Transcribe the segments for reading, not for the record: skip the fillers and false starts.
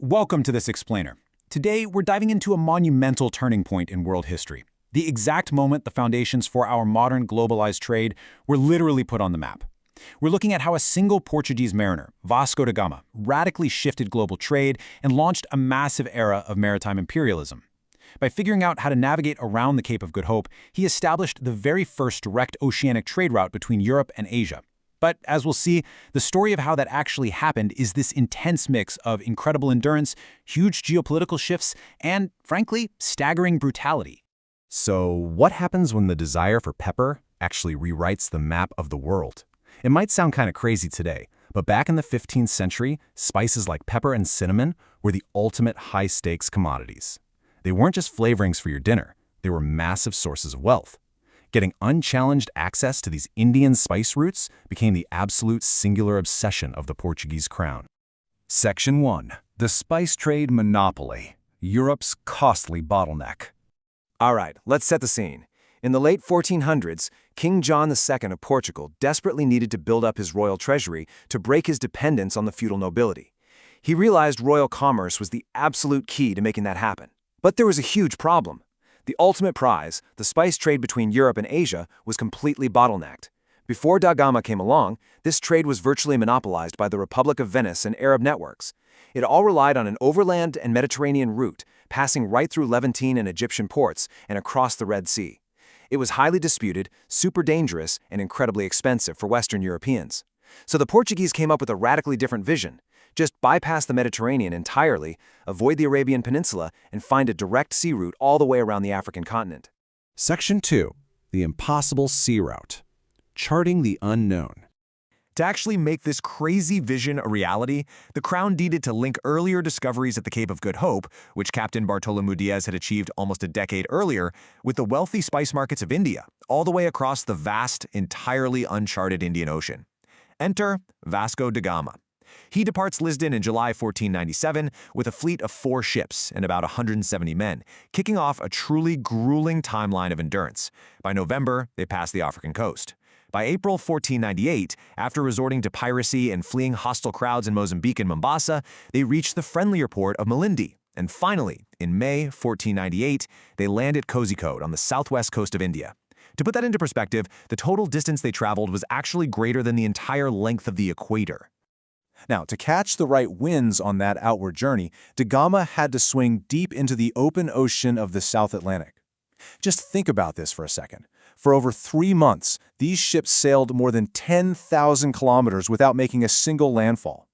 Welcome to this explainer. Today, we're diving into a monumental turning point in world history. The exact moment the foundations for our modern globalized trade were literally put on the map. We're looking at how a single Portuguese mariner, Vasco da Gama, radically shifted global trade and launched a massive era of maritime imperialism. By figuring out how to navigate around the Cape of Good Hope, he established the very first direct oceanic trade route between Europe and Asia. But as we'll see, the story of how that actually happened is this intense mix of incredible endurance, huge geopolitical shifts, and, frankly, staggering brutality. So what happens when the desire for pepper actually rewrites the map of the world? It might sound kind of crazy today, but back in the 15th century, spices like pepper and cinnamon were the ultimate high-stakes commodities. They weren't just flavorings for your dinner, they were massive sources of wealth. Getting unchallenged access to these Indian spice routes became the absolute singular obsession of the Portuguese crown. Section 1. The Spice Trade Monopoly, Europe's costly bottleneck. All right, let's set the scene. In the late 1400s, King John II of Portugal desperately needed to build up his royal treasury to break his dependence on the feudal nobility. He realized royal commerce was the absolute key to making that happen. But there was a huge problem. The ultimate prize, the spice trade between Europe and Asia, was completely bottlenecked. Before da Gama came along, this trade was virtually monopolized by the Republic of Venice and Arab networks. It all relied on an overland and Mediterranean route, passing right through Levantine and Egyptian ports and across the Red Sea. It was highly disputed, super dangerous, and incredibly expensive for Western Europeans. So the Portuguese came up with a radically different vision. Just bypass the Mediterranean entirely, avoid the Arabian Peninsula, and find a direct sea route all the way around the African continent. Section 2. The Impossible Sea Route, Charting the Unknown. To actually make this crazy vision a reality, the Crown needed to link earlier discoveries at the Cape of Good Hope, which Captain Bartolomeu Diaz had achieved almost a decade earlier, with the wealthy spice markets of India, all the way across the vast, entirely uncharted Indian Ocean. Enter Vasco da Gama. He departs Lisbon in July 1497 with a fleet of 4 ships and about 170 men, kicking off a truly grueling timeline of endurance. By November, they pass the African coast. By April 1498, after resorting to piracy and fleeing hostile crowds in Mozambique and Mombasa, they reach the friendlier port of Malindi. And finally, in May 1498, they land at Kozhikode on the southwest coast of India. To put that into perspective, the total distance they traveled was actually greater than the entire length of the equator. Now, to catch the right winds on that outward journey, da Gama had to swing deep into the open ocean of the South Atlantic. Just think about this for a second. For over 3 months, these ships sailed more than 10,000 kilometers without making a single landfall.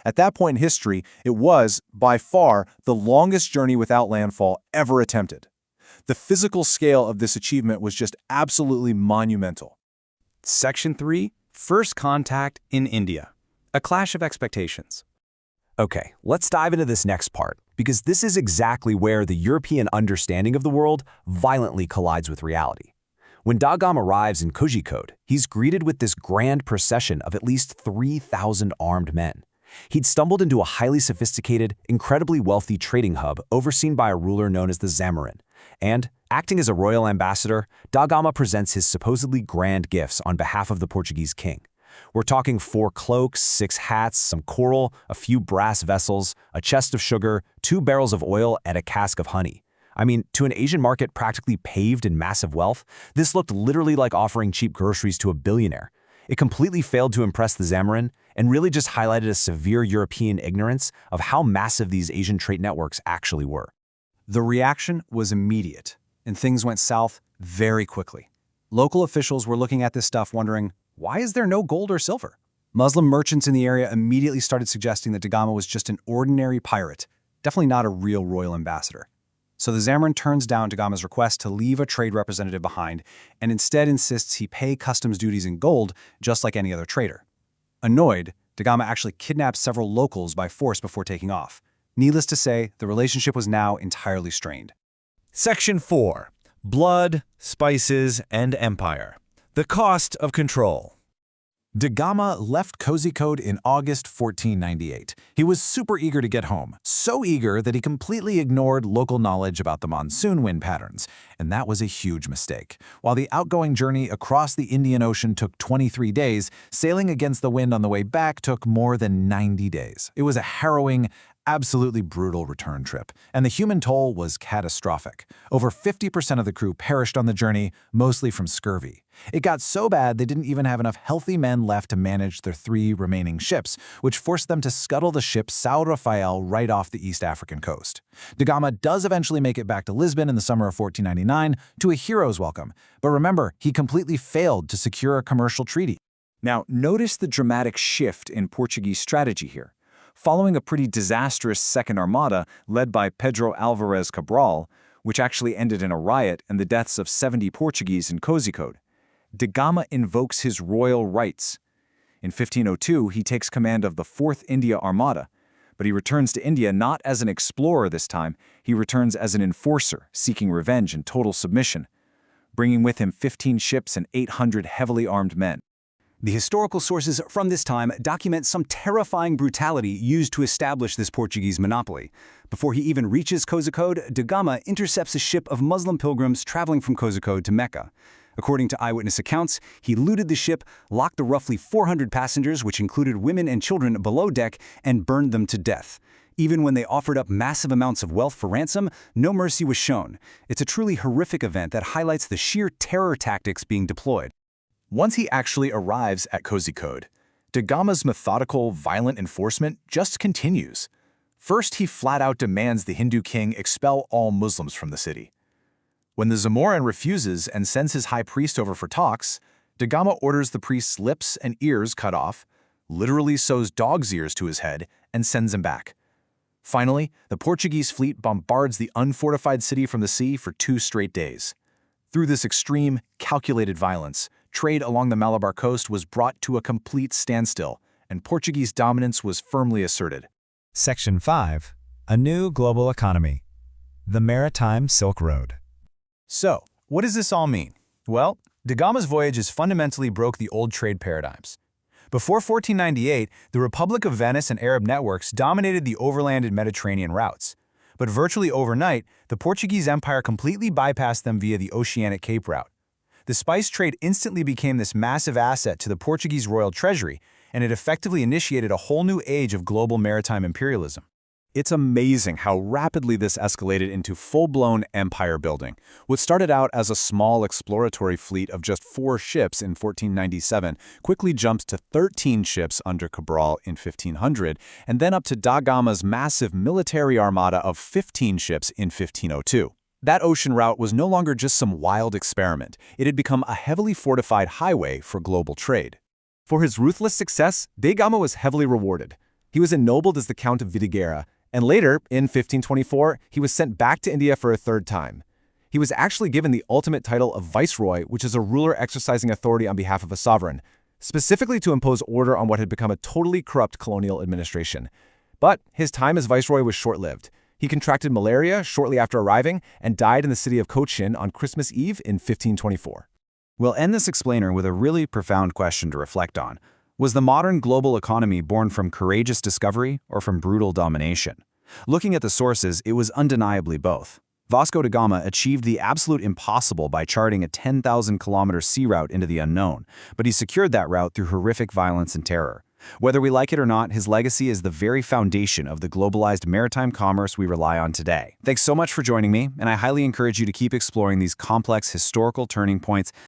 At that point in history, it was, by far, the longest journey without landfall ever attempted. The physical scale of this achievement was just absolutely monumental. Section 3. First Contact in India, a clash of expectations. Okay, let's dive into this next part, because this is exactly where the European understanding of the world violently collides with reality. When da Gama arrives in Kozhikode, he's greeted with this grand procession of at least 3,000 armed men. He'd stumbled into a highly sophisticated, incredibly wealthy trading hub overseen by a ruler known as the Zamarin. And, acting as a royal ambassador, da Gama presents his supposedly grand gifts on behalf of the Portuguese king. We're talking 4 cloaks, 6 hats, some coral, a few brass vessels, a chest of sugar, 2 barrels of oil, and a cask of honey. I mean, to an Asian market practically paved in massive wealth, this looked literally like offering cheap groceries to a billionaire. It completely failed to impress the Zamarin and really just highlighted a severe European ignorance of how massive these Asian trade networks actually were. The reaction was immediate, and things went south very quickly. Local officials were looking at this stuff wondering, why is there no gold or silver? Muslim merchants in the area immediately started suggesting that da Gama was just an ordinary pirate, definitely not a real royal ambassador. So the Zamarin turns down da Gama's request to leave a trade representative behind and instead insists he pay customs duties in gold just like any other trader. Annoyed, da Gama actually kidnapped several locals by force before taking off. Needless to say, the relationship was now entirely strained. Section 4. Blood, Spices, and Empire, the Cost of Control. Da Gama left Kozhikode in August 1498. He was super eager to get home, so eager that he completely ignored local knowledge about the monsoon wind patterns, and that was a huge mistake. While the outgoing journey across the Indian Ocean took 23 days, sailing against the wind on the way back took more than 90 days. It was a harrowing, absolutely brutal return trip, and the human toll was catastrophic. Over 50% of the crew perished on the journey, mostly from scurvy. It got so bad they didn't even have enough healthy men left to manage their 3 remaining ships, which forced them to scuttle the ship São Rafael right off the East African coast. Da Gama does eventually make it back to Lisbon in the summer of 1499 to a hero's welcome, but remember, he completely failed to secure a commercial treaty. Now, notice the dramatic shift in Portuguese strategy here. Following a pretty disastrous Second Armada led by Pedro Álvares Cabral, which actually ended in a riot and the deaths of 70 Portuguese in Cozicode, Da Gama invokes his royal rights. In 1502, he takes command of the 4th India Armada, but he returns to India not as an explorer this time, he returns as an enforcer, seeking revenge and total submission, bringing with him 15 ships and 800 heavily armed men. The historical sources from this time document some terrifying brutality used to establish this Portuguese monopoly. Before he even reaches Cozicode, Da Gama intercepts a ship of Muslim pilgrims traveling from Cozicode to Mecca. According to eyewitness accounts, he looted the ship, locked the roughly 400 passengers, which included women and children, below deck, and burned them to death. Even when they offered up massive amounts of wealth for ransom, no mercy was shown. It's a truly horrific event that highlights the sheer terror tactics being deployed. Once he actually arrives at Cozicode, Da Gama's methodical, violent enforcement just continues. First, he flat-out demands the Hindu king expel all Muslims from the city. When the Zamorin refuses and sends his high priest over for talks, Da Gama orders the priest's lips and ears cut off, literally sews dog's ears to his head, and sends him back. Finally, the Portuguese fleet bombards the unfortified city from the sea for 2 straight days. Through this extreme, calculated violence, trade along the Malabar coast was brought to a complete standstill, and Portuguese dominance was firmly asserted. Section 5. A New Global Economy. The Maritime Silk Road. So, what does this all mean? Well, Da Gama's voyages fundamentally broke the old trade paradigms. Before 1498, the Republic of Venice and Arab networks dominated the overland and Mediterranean routes. But virtually overnight, the Portuguese Empire completely bypassed them via the Oceanic Cape route. The spice trade instantly became this massive asset to the Portuguese royal treasury, and it effectively initiated a whole new age of global maritime imperialism. It's amazing how rapidly this escalated into full-blown empire building. What started out as a small exploratory fleet of just 4 ships in 1497 quickly jumps to 13 ships under Cabral in 1500, and then up to Da Gama's massive military armada of 15 ships in 1502. That ocean route was no longer just some wild experiment. It had become a heavily fortified highway for global trade. For his ruthless success, Da Gama was heavily rewarded. He was ennobled as the Count of Vidigueira, and later, in 1524, he was sent back to India for a 3rd time. He was actually given the ultimate title of Viceroy, which is a ruler exercising authority on behalf of a sovereign, specifically to impose order on what had become a totally corrupt colonial administration. But his time as Viceroy was short-lived. He contracted malaria shortly after arriving and died in the city of Cochin on Christmas Eve in 1524. We'll end this explainer with a really profound question to reflect on. Was the modern global economy born from courageous discovery or from brutal domination? Looking at the sources, it was undeniably both. Vasco da Gama achieved the absolute impossible by charting a 10,000-kilometer sea route into the unknown, but he secured that route through horrific violence and terror. Whether we like it or not, his legacy is the very foundation of the globalized maritime commerce we rely on today. Thanks so much for joining me, and I highly encourage you to keep exploring these complex historical turning points